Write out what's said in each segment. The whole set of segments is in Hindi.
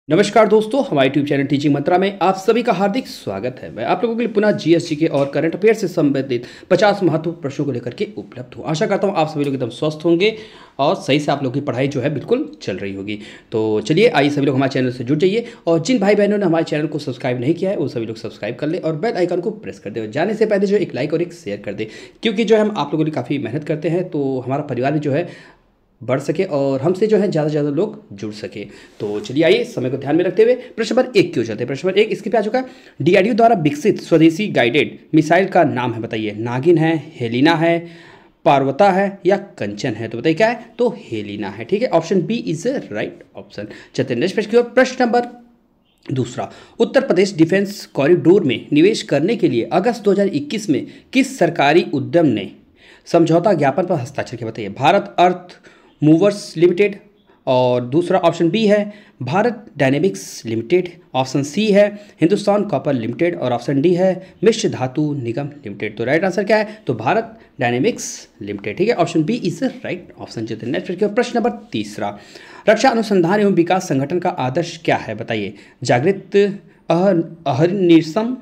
नमस्कार दोस्तों, हमारे यूट्यूब चैनल टीचिंग मंत्रा में आप सभी का हार्दिक स्वागत है। मैं आप लोगों के लिए पुनः जीएसटी के और करंट अफेयर से संबंधित 50 महत्वपूर्ण प्रश्नों को लेकर के उपलब्ध हूँ। आशा करता हूँ आप सभी लोग एकदम स्वस्थ होंगे और सही से आप लोगों की पढ़ाई जो है बिल्कुल चल रही होगी। तो चलिए आइए सभी लोग हमारे चैनल से जुड़ जाइए और जिन भाई बहनों ने हमारे चैनल को सब्सक्राइब नहीं किया है वो सभी लोग सब्सक्राइब कर ले और बेल आइकन को प्रेस कर दे। जाने से पहले जो एक लाइक और एक शेयर कर दे, क्योंकि जो है हम आप लोगों के लिए काफ़ी मेहनत करते हैं तो हमारा परिवार भी जो है बढ़ सके और हमसे जो है ज़्यादा से ज़्यादा लोग जुड़ सके। तो चलिए आइए समय को ध्यान में रखते हुए प्रश्न नंबर 1 की ओर चलते हैं। प्रश्न नंबर 1 इसके पे आ चुका है, डीआरडीओ द्वारा विकसित स्वदेशी गाइडेड मिसाइल का नाम है, बताइए। नागिन है, हेलिना है, पार्वता है या कंचन है? तो बताइए क्या है, तो हेलिना है। ठीक है, option B is the right option. चलते हैं नेक्स्ट प्रश्न की ओर। प्रश्न नंबर दूसरा, उत्तर प्रदेश डिफेंस कॉरिडोर में निवेश करने के लिए अगस्त 2021 में किस सरकारी उद्यम ने समझौता ज्ञापन पर हस्ताक्षर किया? बताइए। भारत अर्थ मूवर्स लिमिटेड, और दूसरा ऑप्शन बी है Bharat Dynamics Limited, option C है हिंदुस्तान कॉपर लिमिटेड और ऑप्शन डी है मिश्र धातु निगम लिमिटेड। तो राइट आंसर क्या है, तो भारत डायनेमिक्स लिमिटेड। ठीक है, option B is the right option. चलते हैं नेक्स्ट प्रश्न नंबर तीसरा, रक्षा अनुसंधान एवं विकास संगठन का आदर्श क्या है? बताइए। जागृत, अहर्निशम,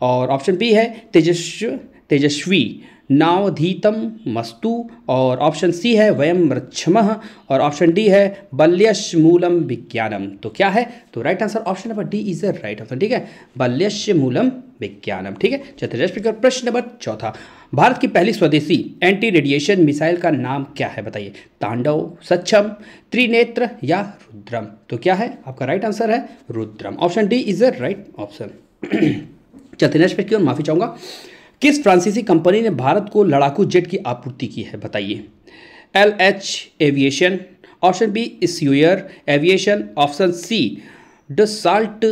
और ऑप्शन बी है तेजस्वी नावधीतम मस्तु, और ऑप्शन सी है वयम रक्षमः, और ऑप्शन डी है बल्यशमूलम विज्ञानम। तो क्या है, तो right answer option number D is the right option. ठीक है, बल्यशमूलम विज्ञानम। ठीक है, चतुर्थ प्रश्न नंबर चौथा, भारत की पहली स्वदेशी एंटी रेडिएशन मिसाइल का नाम क्या है? बताइए। तांडव, सक्षम, त्रिनेत्र या रुद्रम? तो क्या है, आपका राइट आंसर है Rudram. Option D is the right option. चलते नेक्स्ट प्रश्न की ओर, माफी चाहूंगा। किस फ्रांसीसी कंपनी ने भारत को लड़ाकू जेट की आपूर्ति की है? बताइए। LH एविएशन, ऑप्शन बी स्यूयर aviation, option C Dassault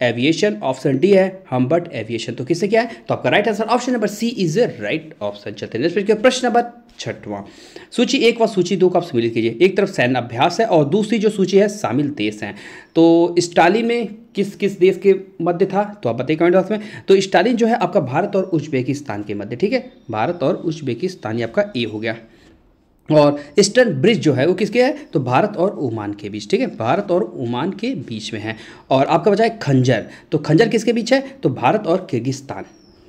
aviation, option D है हम्बर्ट एविएशन। तो किससे क्या है, तो आपका right answer option number C is the right option. चलते हैं नेक्स्ट प्रश्न नंबर छठवां, सूची 1 व सूची 2 को आप सम्मिलित कीजिए। एक तरफ सैन्य अभ्यास है और दूसरी जो सूची है शामिल देश हैं। तो स्टालिन में किस किस देश के मध्य था, तो आप बताइए कमेंट बॉक्स में। तो स्टालिन जो है आपका भारत और उज्बेकिस्तान के मध्य। ठीक है, भारत और उज्बेकिस्तान, ये आपका ए हो गया। और ईस्टर्न ब्रिज जो है वो किसके है, तो भारत और ओमान के बीच। ठीक है, भारत और ओमान के बीच में है। और आपका बचा है खंजर, तो खंजर किसके बीच है, तो भारत और किर्गिस्तान,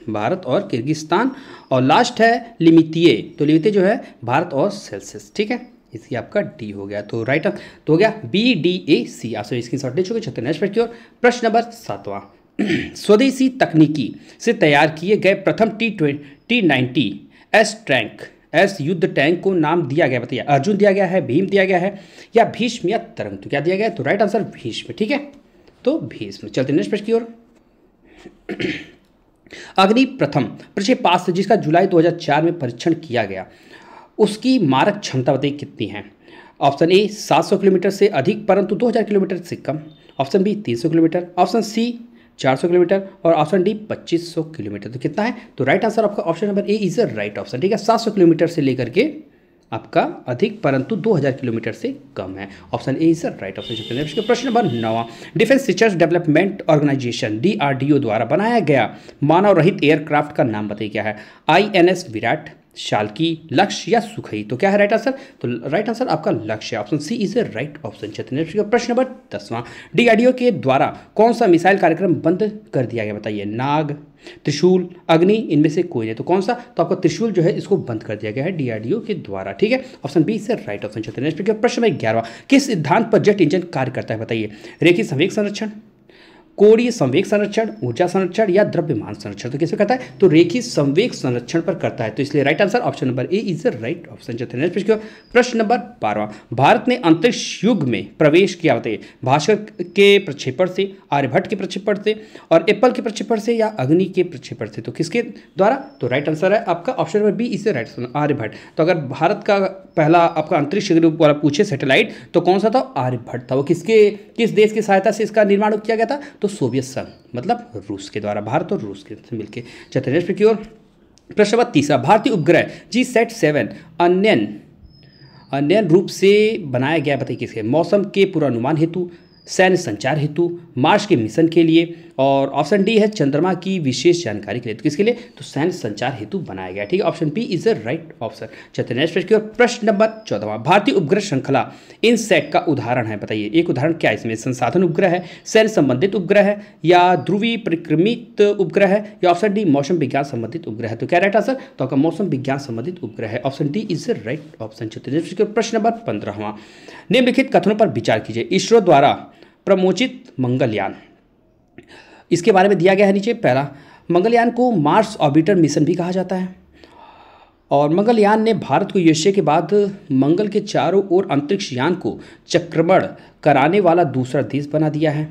भारत और किर्गिस्तान। और लास्ट है लिमितिये, तो लिमितिये जो है भारत और सेल्सियस। ठीक है, इसकी आपका डी हो गया। तो राइट तो हो गया BDAC। आप सभी स्क्रीनशॉट ले चुके। चलते नेक्स्ट प्रश्न की ओर। प्रश्न नंबर 7वां, स्वदेशी तकनीकी से तैयार किए गए प्रथम T90 एस टैंक, एस युद्ध टैंक को नाम दिया गया? बताइए। अर्जुन दिया गया है, भीम दिया गया है या भीष्म या तरंग? तो क्या दिया गया है, तो राइट आंसर भीष्म। ठीक है, तो भीष्म। चलते नेक्स्ट प्रश्न की ओर। अग्नि प्रथम प्रक्षेपास्त्र जिसका जुलाई 2004 में परीक्षण किया गया, उसकी मारक क्षमता बताइए कितनी है? ऑप्शन ए 700 किलोमीटर से अधिक परंतु 2000 किलोमीटर से कम, option B 300 kilometre, option C 400 kilometre और ऑप्शन डी 2500 किलोमीटर। तो कितना है, तो राइट आंसर आपका option number A is the right option. ठीक है, 700 किलोमीटर से लेकर के आपका अधिक परंतु 2000 किलोमीटर से कम है। Option A is the right option. प्रश्न नंबर 9, defence research development organisation DRDO द्वारा बनाया गया मानव रहित एयरक्राफ्ट का नाम बताइए। क्या है, INS विराट, शाल्की, लक्ष्य या सुखई? तो क्या है राइट आंसर, तो राइट आंसर आपका लक्ष्य, option C is the right option. प्रश्न नंबर 10वां, DRDO के द्वारा कौन सा मिसाइल कार्यक्रम बंद कर दिया गया? बताइए। नाग, त्रिशूल, अग्नि, इनमें से कोई नहीं। तो कौन सा, तो आपका त्रिशूल जो है इसको बंद कर दिया गया है DRDO के द्वारा। ठीक है, ऑप्शन बी से राइट ऑप्शन। प्रश्न नंबर 11, किस सिद्धांत पर जेट इंजन कार्य करता है? बताइए। रेखीय संवेग संरक्षण, कोणीय संवेग संरक्षण, ऊर्जा संरक्षण या द्रव्यमान संरक्षण? तो किस पे करता है, तो रेखीय संवेग संरक्षण पर करता है। तो इसलिए right answer option number A is the right option. प्रश्न नंबर 12, भारत ने अंतरिक्ष युग में प्रवेश किया? बताइए। भास्कर के प्रक्षेपण से, आर्यभट्ट के प्रक्षेपण से, और एप्पल के प्रक्षेपण से या अग्नि के प्रक्षेपण से? तो किसके द्वारा, तो राइट आंसर है आपका option number B is the right answer, Aryabhata. तो अगर भारत का पहला आपका अंतरिक्ष वाला पूछे सैटेलाइट तो कौन सा था, आर्यभट्ट था। वो किस देश की सहायता से इसका निर्माण किया गया था, तो सोवियत संघ, मतलब रूस के द्वारा, भारत और रूस के मिलकर। चतुर्थ प्रश्न की ओर। प्रश्न नंबर 30, भारतीय उपग्रह GSAT-7 अन्य रूप से बनाया गया? बताइए किसके, मौसम के पूर्वानुमान हेतु, सैन्य संचार हेतु, मार्स के मिशन के लिए, और ऑप्शन डी है चंद्रमा की विशेष जानकारी के लिए। तो किसके लिए? तो सैन्य संचार हेतु बनाया गया। ठीक है, option B is the right option. चलते नेक्स्ट प्रश्न की ओर। प्रश्न नंबर 14वां, भारतीय उपग्रह श्रृंखला इन सेट का उदाहरण है, बताइए एक उदाहरण क्या है इसमें? संसाधन उपग्रह है, सैन्य संबंधित उपग्रह है, या ध्रुवीय परिक्रमित उपग्रह है, या ऑप्शन डी मौसम विज्ञान संबंधित उपग्रह है। तो क्या राइट आंसर? तो आपका मौसम विज्ञान संबंधित उपग्रह है, option D is the right option. चलते नेक्स्ट की ओर। प्रश्न नंबर 15वां, निम्नलिखित कथनों पर विचार कीजिए। इसरो द्वारा प्रमोचित मंगलयान, इसके बारे में दिया गया है नीचे। पहला, मंगलयान को मार्स ऑर्बिटर मिशन भी कहा जाता है, और मंगलयान ने भारत को यूएसए के बाद मंगल के चारों ओर अंतरिक्ष यान को चक्रमण कराने वाला दूसरा देश बना दिया है।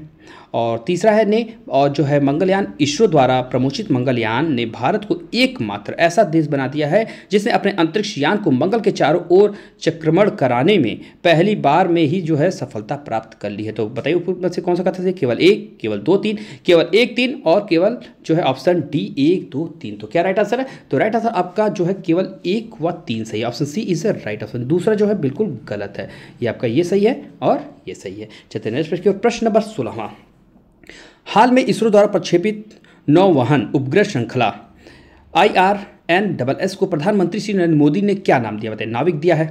और तीसरा है ने, और जो है मंगलयान, इसरो द्वारा प्रमोचित मंगलयान ने भारत को एकमात्र ऐसा देश बना दिया है जिसने अपने अंतरिक्ष यान को मंगल के चारों ओर चक्रमण कराने में पहली बार में ही जो है सफलता प्राप्त कर ली है। तो बताइए ऊपर में से कौन सा कथन है? केवल एक, केवल दो, तीन, केवल एक, तीन, और केवल जो है ऑप्शन डी 1, 2, 3। तो क्या राइट आंसर है? तो राइट आंसर आपका जो है केवल 1 व 3 सही, option C is the right option. दूसरा जो है बिल्कुल गलत है, ये आपका ये सही है और ये सही है। चलते नेक्स्ट प्रश्न की ओर। प्रश्न नंबर 16वां, हाल में इसरो द्वारा प्रक्षेपित नौवहन उपग्रह श्रृंखला IRNSS को प्रधानमंत्री श्री नरेंद्र मोदी ने क्या नाम दिया? बताइए। नाविक दिया है,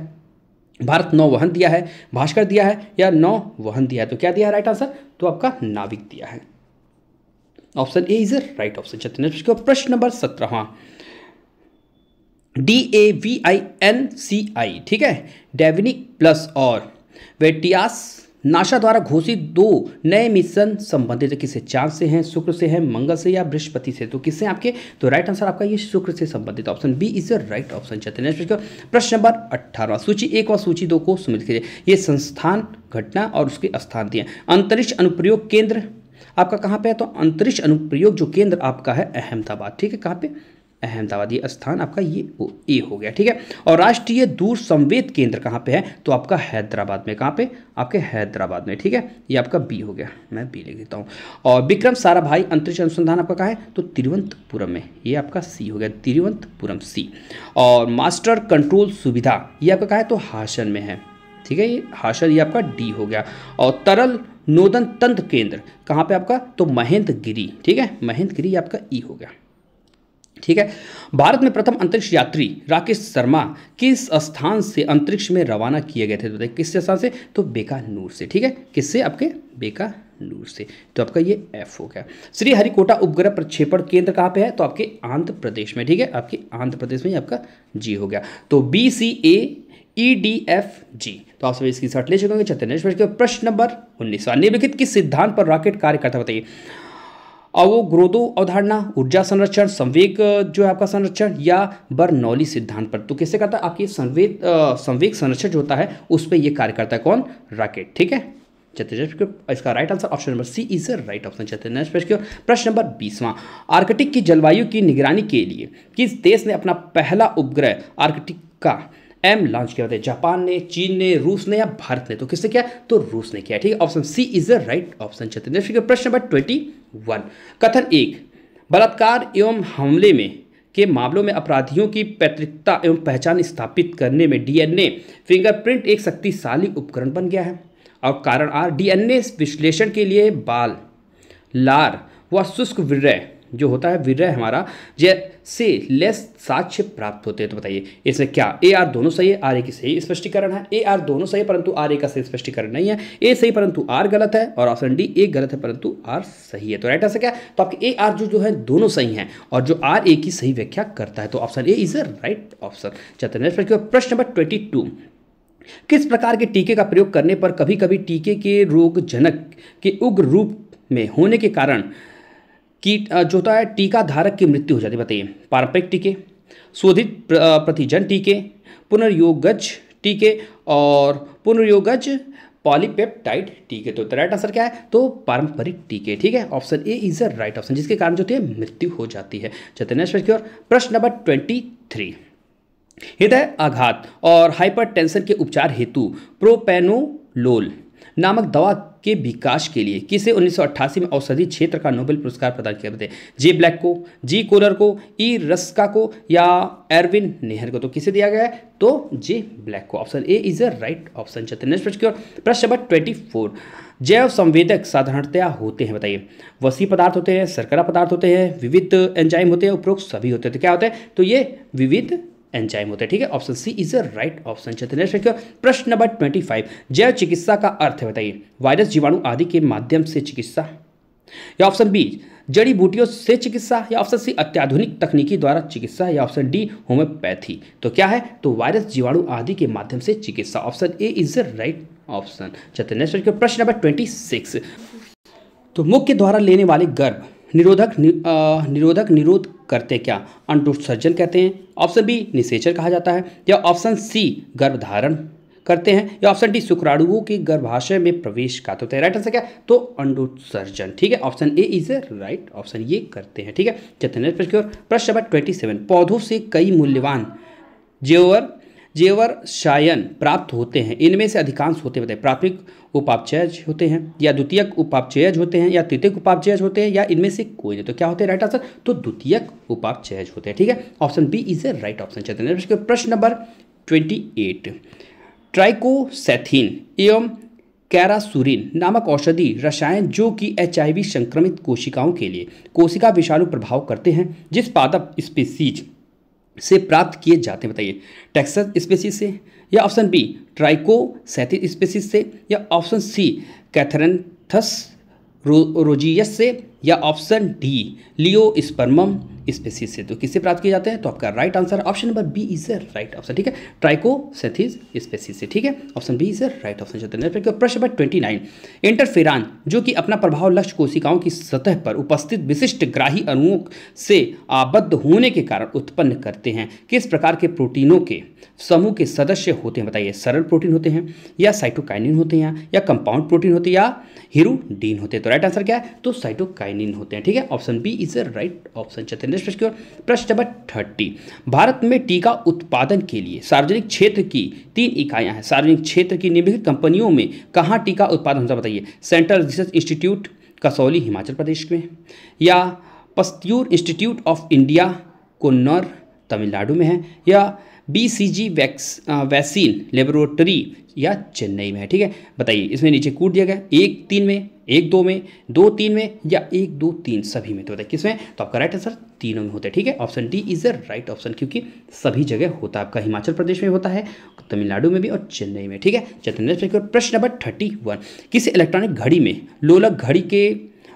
भारत नौवहन दिया है, भास्कर दिया है, या नौवहन दिया है? तो क्या दिया है राइट आंसर? तो आपका नाविक दिया है, option A is right option. चलते नेक्स्ट की ओर। प्रश्न नंबर 17वां, DAVINCI, ठीक है, डेविनिक प्लस और वेटियास नासा द्वारा घोषित 2 नए मिशन संबंधित किससे? चांद से हैं, शुक्र से हैं, मंगल से, या बृहस्पति से? तो किससे आपके? तो राइट आंसर आपका ये शुक्र से संबंधित, option B is the right option. चलते नेक्स्ट प्रश्न नंबर 18वां, सूची 1 व सूची 2 को सम्मिलित कीजिए। ये संस्थान, घटना और उसके स्थान दिए। अंतरिक्ष अनुप्रयोग केंद्र आपका कहाँ पे है? तो अंतरिक्ष अनुप्रयोग जो केंद्र आपका है अहमदाबाद, ठीक है, कहाँ पे? अहमदाबाद, ये स्थान आपका ये ए हो गया, ठीक है। और राष्ट्रीय दूर संवेद केंद्र कहाँ पे है? तो आपका हैदराबाद में। कहाँ पे? आपके हैदराबाद में, ठीक है, ये आपका बी हो गया, मैं बी लिख देता हूँ। और विक्रम साराभाई अंतरिक्ष अनुसंधान आपका कहाँ है? तो तिरुवनंतपुरम में, ये आपका सी हो गया, तिरुवनंतपुरम सी। और मास्टर कंट्रोल सुविधा ये आपका कहाँ है? तो हासन में है, ठीक है, ये हासन, ये आपका डी हो गया। और तरल नोदन तंत्र केंद्र कहाँ पे आपका? तो महेंद्रगिरी, ठीक है, महेंद्रगिरी आपका ई हो गया, ठीक है। भारत में प्रथम अंतरिक्ष यात्री राकेश शर्मा किस स्थान से अंतरिक्ष में रवाना किए गए थे? तो देखिए किस स्थान से? तो बीकानेर से, ठीक है, किससे? आपके बीकानेर से। तो आपका ये एफ हो गया। श्रीहरिकोटा उपग्रह प्रक्षेपण केंद्र कहाँ पे है? तो आपके आंध्र प्रदेश में, ठीक है, आपके आंध्र प्रदेश में, आपका जी हो गया। तो BCAEDFG, तो आप सभी इसकी शर्ट ले चुके होंगे। चलते नेक्स्ट प्रश्न नंबर 19वां, निम्नलिखित किस सिद्धांत पर रॉकेट कार्य करता है? बताइए। अवोग्रोदो अवधारणा, ऊर्जा संरक्षण, संवेग जो है आपका संरक्षण, या बर्नौली सिद्धांत पर? तो किससे करता है? आपकी संवेग संरक्षण जो होता है उस पर यह कार्य करता है, कौन? रॉकेट, ठीक है। चलिए इसका right answer option number C is right option. चलते हैं नेक्स्ट प्रश्न नंबर 20वां, आर्कटिक की जलवायु की निगरानी के लिए किस देश ने अपना पहला उपग्रह आर्कटिक का M लॉन्च किया? बताइए। जापान ने, चीन ने, रूस ने, या भारत ने? तो किसने किया? तो रूस ने किया, ठीक है, option C is the right option. चलते हैं प्रश्न नंबर 21, कथन 1, बलात्कार एवं हमले में के मामलों में अपराधियों की पैतृकता एवं पहचान स्थापित करने में DNA फिंगरप्रिंट एक शक्तिशाली उपकरण बन गया है। और कारण आर, DNA विश्लेषण के लिए बाल, लार व शुष्क वीर्य जो होता है, वीर्य हमारा, जैसे लेस साक्ष्य प्राप्त होते हैं। तो बताइए इसमें क्या ए आर दोनों सही है, आर ए की सही स्पष्टीकरण है। ए आर दोनों सही है परंतु आर ए का सही स्पष्टीकरण नहीं है। ए सही परंतु आर गलत है, और ऑप्शन डी ए गलत है परंतु आर सही है। तो राइट आंसर क्या है? तो आपके ए आर जो है दोनों सही हैं, और जो आर ए की सही व्याख्या करता है, तो option A is the right option. चलते हैं प्रश्न नंबर 22, किस प्रकार के टीके का प्रयोग करने पर कभी कभी टीके के रोगजनक के उग्र रूप में होने के कारण की जो होता है टीका धारक की मृत्यु हो जाती है? बताइए। पारंपरिक टीके, शोधित प्रतिजन टीके, पुनर्योगज टीके, और पुनर्योगज पॉलीपेप्टाइड टीके। तो राइट आंसर क्या है? तो पारंपरिक टीके, ठीक है, option A is the right option, जिसके कारण जो होती है मृत्यु हो जाती है। चलते नेक्स्ट की ओर। प्रश्न नंबर 23, हृदय आघात और हाइपरटेंशन के उपचार हेतु प्रोपेनोलोल नामक दवा के विकास के लिए किसे 1988 में औषधि क्षेत्र का नोबेल पुरस्कार प्रदान किया? बताइए। जे ब्लैक को, जी कोलर को, ई रस्का को, या एरविन नेहर को? तो किसे दिया गया है? तो जे ब्लैक को, option A is the right option. चलते नेक्स्ट प्रश्न की ओर। प्रश्न नंबर 24, जैव संवेदक साधारणतया होते हैं, बताइए। वसी पदार्थ होते हैं, शर्करा पदार्थ होते हैं, विविध एंजाइम होते हैं, उपरोक्त सभी होते हैं। तो क्या होते हैं? तो ये विविध एंजाइम होते हैं, ठीक है। Option C is the right option. प्रश्न नंबर 25, जैव चिकित्सा का अर्थ है, बताइए। वायरस, जीवाणु आदि के माध्यम से चिकित्सा, या ऑप्शन बी जड़ी बूटियों से चिकित्सा, या ऑप्शन सी अत्याधुनिक तकनीकी द्वारा चिकित्सा, या ऑप्शन डी होम्योपैथी। तो क्या है? तो वायरस, जीवाणु आदि के माध्यम से चिकित्सा। Option A is the right option. चलिए नेक्स्ट प्रश्न नंबर 26, तो मुख्य द्वारा लेने वाले गर्भ निरोध करते क्या? अंडोत्सर्जन कहते हैं, ऑप्शन बी निषेचन कहा जाता है, या ऑप्शन सी गर्भधारण करते हैं, या ऑप्शन डी शुक्राणुओं के गर्भाशय में प्रवेश का होता है। राइट आंसर क्या? तो अंडोत्सर्जन, ठीक है। Option A is right option, ये करते हैं, ठीक है। चलिए प्रश्न नंबर 27, पौधों से कई मूल्यवान जेवर प्राप्त होते हैं, इनमें से अधिकांश होते हैं, बताइए। प्राथमिक उपापचयज होते हैं, या द्वितीयक उपापचयज होते हैं, या तृतीयक उपापचयज होते हैं, या इनमें से कोई नहीं। तो क्या होते हैं? राइट आंसर तो द्वितीयक उपापचयज होते हैं, ठीक है। Option B is a right option. चलिए प्रश्न नंबर 28, ट्राइकोसैथिन एवं कैरासुरिन नामक औषधि रसायन जो कि HIV संक्रमित कोशिकाओं के लिए कोशिका विषाणु प्रभाव करते हैं, जिस पादप स्पीसीज से प्राप्त किए जाते हैं, बताइए। टेक्सस स्पीसीज से, या ऑप्शन बी ट्राइकोसैथिन स्पीसीज से, या ऑप्शन सी कैथरेंथस रोजियस से, या ऑप्शन डी लियोस्पर्मम स्पीसीज से। तो किससे प्राप्त किए जाते हैं? तो आपका right answer option number B is the right option, ठीक है। ट्राइकोसैथिस स्पीसीज से, ठीक है। Option B is the right option. प्रश्न नंबर 29, इंटरफेरान जो कि अपना प्रभाव लक्ष्य कोशिकाओं की सतह पर उपस्थित विशिष्ट ग्राही अणुओं से आबद्ध होने के कारण उत्पन्न करते हैं, किस प्रकार के प्रोटीनों के समूह के सदस्य होते हैं, बताइए। सरल प्रोटीन होते हैं, या साइटोकाइनिन होते हैं, या कंपाउंड प्रोटीन होते हैं, या हिरुडीन होते हैं। तो राइट आंसर क्या है? तो साइटोकाइनिन होते हैं, ठीक है। Option B is the right option. प्रश्न नंबर 30, भारत में टीका उत्पादन के लिए सार्वजनिक क्षेत्र की 3 इकाइयां हैं। सार्वजनिक क्षेत्र की निम्नलिखित कंपनियों में कहां टीका उत्पादन होता है, बताइए। Central research institute Kasauli Himachal Pradesh में, या Pasteur institute of India Coonoor Tamil Nadu में है, या BCG वैक्सीन लेबोरेटरी या चेन्नई में है, ठीक है। बताइए, इसमें नीचे कूट दिया गया 1 3 में, 1 2 में, 2 3 में, या 1 2 3 सभी में। तो बताइए किसमें? तो आपका राइट आंसर तीनों में होता है, ठीक है। Option D is the right option, क्योंकि सभी जगह होता है। आपका हिमाचल प्रदेश में होता है, तमिलनाडु में भी, और चेन्नई में, ठीक है। चलिए प्रश्न नंबर 31, किसी इलेक्ट्रॉनिक घड़ी में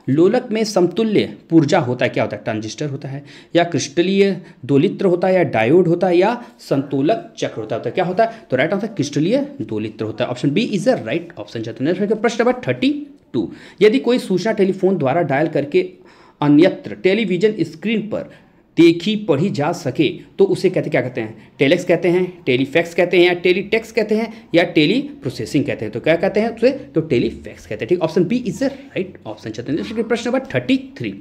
लोलक में समतुल्य ऊर्जा होता है, क्या होता है? ट्रांजिस्टर होता है, या क्रिस्टलीय दोलित्र होता है, या डायोड होता है, या संतुलक चक्र होता है। क्या होता है? तो राइट आंसर क्रिस्टलीय दोलित्र होता है। Option B is the right option. प्रश्न नंबर 32, यदि कोई सूचना टेलीफोन द्वारा डायल करके अन्यत्र टेलीविजन स्क्रीन पर देखी पढ़ी जा सके तो उसे क्या कहते हैं? टेलेक्स कहते हैं, टेलीफैक्स कहते हैं, या टेलीटेक्स कहते हैं, या टेली प्रोसेसिंग कहते हैं। तो क्या कहते हैं उसे? तो टेलीफैक्स कहते हैं, ठीक। Option B is the right option. प्रश्न नंबर 33,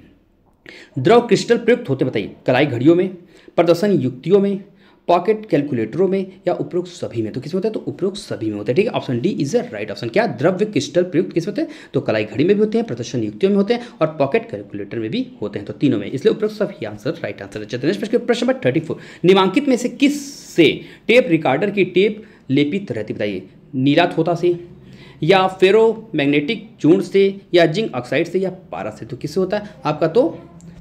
द्रव क्रिस्टल प्रयुक्त होते, बताइए। कलाई घड़ियों में, प्रदर्शन युक्तियों में, पॉकेट कैलकुलेटरों में, या उपरोक्त सभी में। तो किसमें होता है? तो उपरोक्त सभी में होता है, ठीक है। Option D is the right option. क्या? द्रव्य क्रिस्टल प्रयुक्त किस होते हैं? तो कलाई घड़ी में भी होते हैं, प्रदर्शन युक्तियों में होते हैं, और पॉकेट कैलकुलेटर में भी होते हैं। तो तीनों में, इसलिए उपरोक्त सभी आंसर राइट आंसर है। प्रश्न नंबर 34, निम्नलिखित में से किस से टेप रिकॉर्डर की टेप लेपित रहती, बताइए। नीला थोथा से, या फेरोमैग्नेटिक चूर्ण से, या जिंक ऑक्साइड से, या पारा से। तो किससे होता है आपका? तो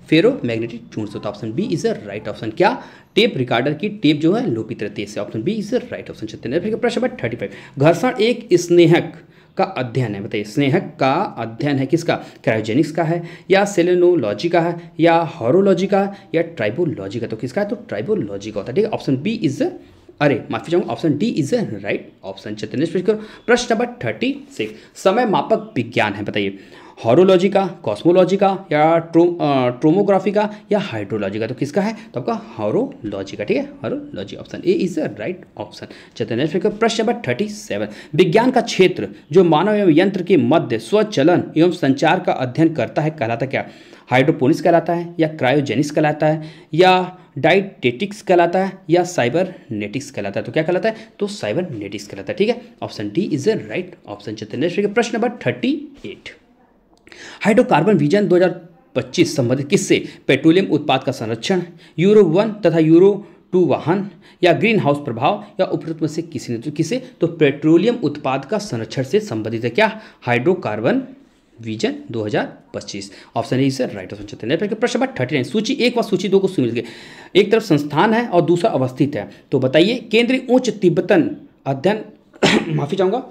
फेरोमैग्नेटिक चूर्ण से होता है। Option B is the right option. क्या? टेप रिकॉर्डर की टेप जो है लोपित रहती है। Option B is the right option. प्रश्न नंबर 35, घर्षण एक स्नेहक का अध्ययन है, बताइए। स्नेहक का अध्ययन है किसका? क्रायोजेनिक्स का है, या सेलेनोलॉजी का है, या हॉरोलॉजी का, या ट्राइबोलॉजी का। तो किसका है? तो ट्राइबोलॉजी का होता है, ठीक है। ऑप्शन बी इज माफी चाहूंगा, option D is right option. प्रश्न नंबर 36, समय मापक विज्ञान है, बताइए। हॉरोलॉजी का, कॉस्मोलॉजी का, या ट्रोमोग्राफी का, या हाइड्रोलॉजी का। तो किसका है? तो आपका हॉरोलॉजी का, ठीक है। Horology option A is the right option. प्रश्न नंबर 37, विज्ञान का क्षेत्र जो मानव एवं यंत्र के मध्य स्वचलन एवं संचार का अध्ययन करता है कहलाता क्या? हाइड्रोपोनिक्स कहलाता है, या क्रायोजेनिक्स कहलाता है, या डाइटेटिक्स कहलाता है, या साइबरनेटिक्स कहलाता है। तो क्या कहलाता है? तो साइबरनेटिक्स कहलाता है, ठीक है। Option D is the right option. प्रश्न नंबर 38, हाइड्रोकार्बन विजन 2025 संबंधित किससे पेट्रोलियम उत्पाद का संरक्षण, यूरो 1 तथा यूरो टू वाहन या ग्रीन हाउस प्रभाव या उपरोक्त में से किसी ने, तो किसे, तो पेट्रोलियम उत्पाद का संरक्षण से संबंधित है क्या, hydrocarbon vision 2025। Option A is right option चलते हैं। प्रश्न नंबर 39, सूची 1 व सूची 2 को मिल गए, एक तरफ संस्थान है और दूसरा अवस्थित है, तो बताइए केंद्रीय उच्च तिब्बतन अध्ययन माफी चाहूंगा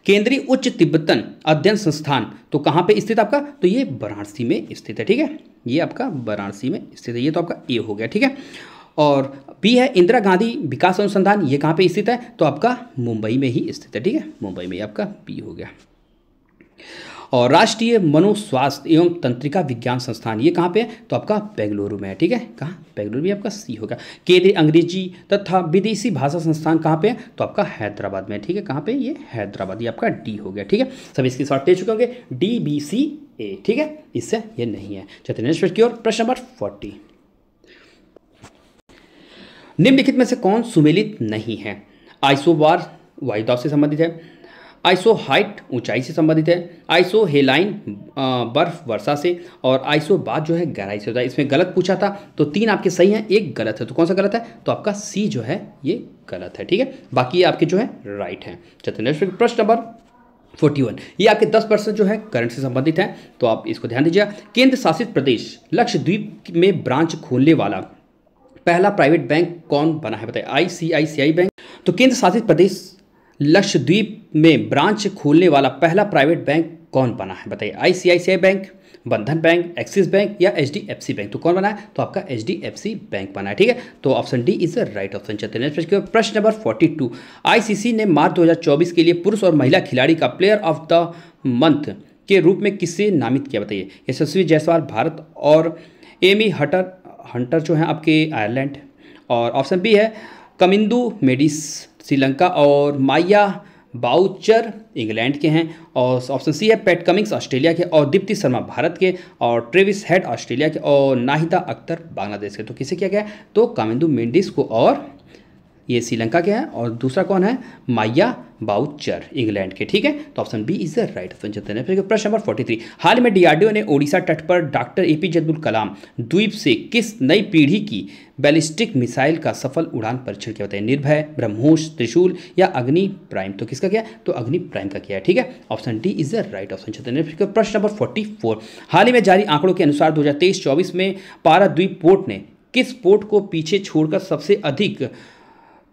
केंद्रीय उच्च तिब्बतन अध्ययन संस्थान तो कहाँ पे स्थित आपका, तो ये वाराणसी में स्थित है, ठीक है, ये आपका वाराणसी में स्थित है, ये तो आपका ए हो गया, ठीक है। और बी है इंदिरा गांधी विकास अनुसंधान, ये कहाँ पे स्थित है, तो आपका मुंबई में ही स्थित है, ठीक है, मुंबई में आपका बी हो गया। और राष्ट्रीय मनोस्वास्थ्य एवं तंत्रिका विज्ञान संस्थान, ये कहाँ पे है, तो आपका बेंगलुरु में है, ठीक है, कहाँ, बेंगलुरु में आपका सी होगा। केंद्रीय अंग्रेजी तथा विदेशी भाषा संस्थान कहाँ पे है, तो आपका हैदराबाद में है, ठीक है, कहाँ पे, ये हैदराबाद, ये आपका डी हो गया, ठीक है। सब इसके शॉर्ट ले चुके होंगे, DBCA, ठीक है, इससे ये नहीं है। चलिए नेक्स्ट प्रश्न की ओर, प्रश्न नंबर 40, निम्नलिखित में से कौन सुमेलित नहीं है, आइसोबार वायुदाब से संबंधित है, आइसो हाइट ऊंचाई से संबंधित है, आइसो हेलाइन बर्फ वर्षा से, और आइसो बाद जो है गहराई से होता है। इसमें गलत पूछा था तो 3 आपके सही हैं, 1 गलत है, तो कौन सा गलत है, तो आपका सी जो है ये गलत है, ठीक है, बाकी ये आपके जो है राइट है। चलिए नेक्स्ट प्रश्न नंबर 41, ये आपके 10% जो है करंट से संबंधित है, तो आप इसको ध्यान दीजिए। केंद्र शासित प्रदेश लक्षद्वीप में ब्रांच खोलने वाला पहला प्राइवेट बैंक कौन बना है, बताइए, ICICI बैंक। तो केंद्र शासित प्रदेश लक्षद्वीप में ब्रांच खोलने वाला पहला प्राइवेट बैंक कौन बना है, बताइए, ICICI बैंक, बंधन बैंक, एक्सिस बैंक या HDFC बैंक, तो कौन बना है, तो आपका HDFC बैंक बना है, ठीक है, तो option D is the right option. चलते हैं प्रश्न नंबर 42, ICC ने मार्च 2024 के लिए पुरुष और महिला खिलाड़ी का प्लेयर ऑफ द मंथ के रूप में किसे नामित किया, बताइए, यशस्वी जायसवाल भारत और एमी हंटर जो है आपके आयरलैंड, और ऑप्शन बी है कमिंदू मेडिस श्रीलंका और माया बाउचर इंग्लैंड के हैं, और ऑप्शन सी है पैट कमिंग्स ऑस्ट्रेलिया के, और दीप्ति शर्मा भारत के, और ट्रेविस हेड ऑस्ट्रेलिया के, और नाहिदा अख्तर बांग्लादेश के। तो किसे किया गया, तो कामिंदू मेंडिस को, और ये श्रीलंका के हैं, और दूसरा कौन है, माया बाउचर इंग्लैंड के, ठीक है, तो option B is the right option. चलते हैं फिर प्रश्न नंबर 43, हाल में DRDO ने ओडिशा तट पर डॉक्टर APJ अब्दुल कलाम द्वीप से किस नई पीढ़ी की बैलिस्टिक मिसाइल का सफल उड़ान परीक्षण किया, बताइए, निर्भय, ब्रह्मोस, त्रिशूल या अग्नि प्राइम, तो किसका किया, तो अग्नि प्राइम का किया है, ठीक है, option D is the right option. चलते हैं फिर प्रश्न नंबर 44, हाल ही में जारी आंकड़ों के अनुसार 2023-24 में पाराद्वीप पोर्ट ने किस पोर्ट को पीछे छोड़कर सबसे अधिक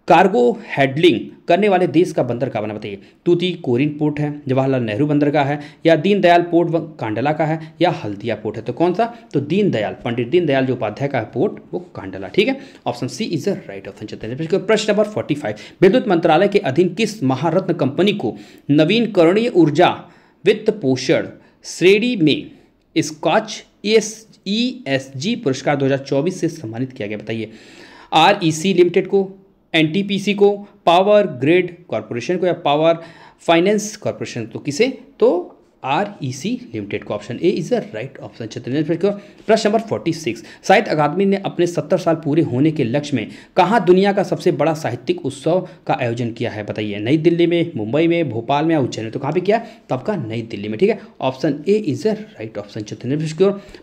कार्गो हैंडलिंग करने वाले देश का बंदर का बना, बताइए, तूतीकोरिन पोर्ट है, जवाहरलाल नेहरू बंदरगाह है, या दीनदयाल पोर्ट कांडला का है, या हल्दिया पोर्ट है, तो कौन सा, तो दीनदयाल, पंडित दीनदयाल जो उपाध्याय का है पोर्ट वो कांडला, ठीक है, option C is the right option. चलते हैं प्रश्न नंबर 45, विद्युत मंत्रालय के अधीन किस महारत्न कंपनी को नवीनकरणीय ऊर्जा वित्त पोषण श्रेणी में स्कॉच ESG पुरस्कार 2024 से सम्मानित किया गया, बताइए, REC लिमिटेड को, NTPC को, पावर ग्रिड कॉरपोरेशन को, या पावर फाइनेंस कॉरपोरेशन, तो किसे, तो REC लिमिटेड को, option A is the right option. प्रश्न नंबर 46, साहित्य अकादमी ने अपने 70 साल पूरे होने के लक्ष्य में कहाँ दुनिया का सबसे बड़ा साहित्यिक उत्सव का आयोजन किया है, बताइए, नई दिल्ली में, मुंबई में, भोपाल में या उज्जैन में, तो कहाँ पे किया, तो आपका नई दिल्ली में, ठीक है, option A is the right option.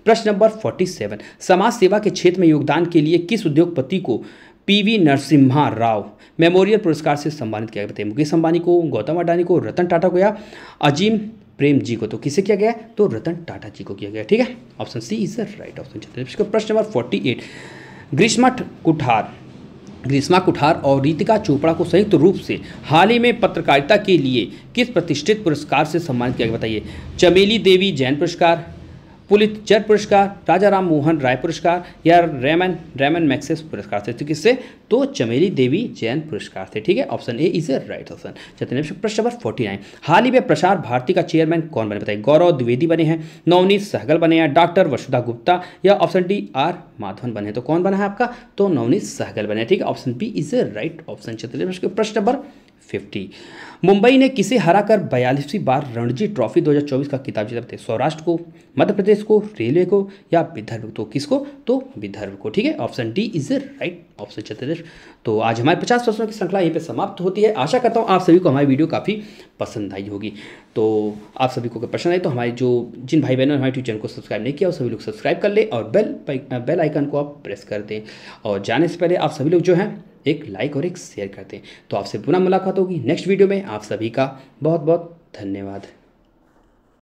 प्रश्न नंबर 47, समाज सेवा के क्षेत्र में योगदान के लिए किस उद्योगपति को PV नरसिम्हा राव मेमोरियल पुरस्कार से सम्मानित किया गया, बताइए, मुकेश अंबानी को, गौतम अडानी को, रतन टाटा को, या अजीम प्रेम जी को, तो किसे किया गया, तो रतन टाटा जी को किया गया, ठीक है, option C is the right option. प्रश्न नंबर 48, ग्रीष्मा कुठार और रितिका चोपड़ा को संयुक्त रूप से हाल ही में पत्रकारिता के लिए किस प्रतिष्ठित पुरस्कार से सम्मानित किया गया, बताइए, चमेली देवी जैन पुरस्कार, पुलित्जर पुरस्कार, राजा राम मोहन राय पुरस्कार, या रेमन मैक्सेस पुरस्कार से, तो किससे, तो चमेली देवी जैन पुरस्कार से, ठीक है, option A is the right option. चलते हैं प्रश्न नंबर 49, हाल ही में प्रसार भारती का चेयरमैन कौन बने, बताइए, गौरव द्विवेदी बने हैं, नवनीत सहगल बने हैं, डॉक्टर वसुधा गुप्ता, या ऑप्शन डी R माधवन बने हैं, तो कौन बना है आपका, तो नवनीत सहगल बने, ठीक है, option B is the right option. चलते हैं प्रश्न नंबर 50। मुंबई ने किसे हराकर 42वीं बार रणजी ट्रॉफी 2024 का खिताब जीता? बताइए, सौराष्ट्र को, मध्य प्रदेश को, रेलवे को या विदर्भ? तो किसको? तो विदर्भ को। ठीक है, option D is the right option Chhattisgarh. तो आज हमारे 50 प्रश्नों की श्रृंखला यहीं पे समाप्त होती है। आशा करता हूँ आप सभी को हमारी वीडियो काफ़ी पसंद आई होगी। तो आप सभी को अगर पसंद आई तो हमारे जिन भाई बहनों ने हमारे यूट्यूब चैनल को सब्सक्राइब नहीं किया वो सभी लोग सब्सक्राइब कर ले और बेल आइकन को आप प्रेस कर दें। और जाने से पहले आप सभी लोग जो हैं एक लाइक और एक शेयर करते हैं। तो आपसे पुनः मुलाकात होगी नेक्स्ट वीडियो में। आप सभी का बहुत बहुत धन्यवाद।